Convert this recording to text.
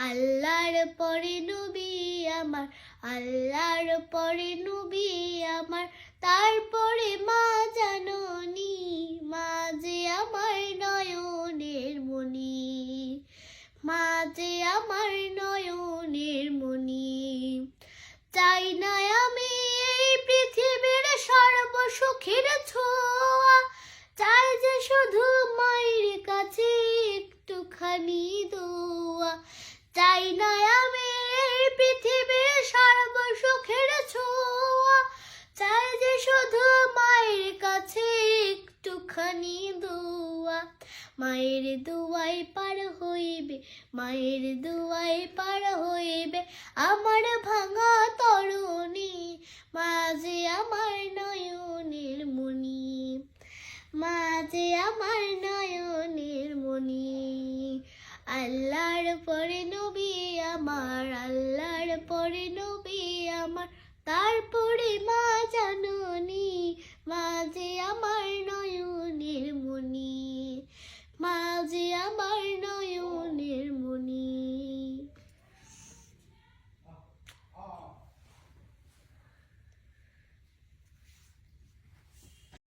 আল্লাহর পরে নবী আমার, আল্লাহর পরে নবী আমার, তারপরে মা জাননী, মা যে আমার নয়নের মণি, মা যে আমার নয়নের মণি। চাই না আমি এই পৃথিবীর সর্বসুখের ছোঁয়া, চাই যে শুধু মায়ের কাছে একটুখানি দোয়া। চাই না আমি এই পৃথিবীর সর্বসুখের ছোঁয়া, চাই যে শুধু মায়ের কাছে একটুখানি দোয়া। মায়ের দোয়ায় পার হইবে, মায়ের দোয়ায় পার হইবে আমার ভাঙা তরণী, মা যে আমার নয়নের মণি, মা যে আমার নয়নের মণি। আল্লাহর পরে নবী আমার, আল্লাহর পরে নবী আমার, তারপর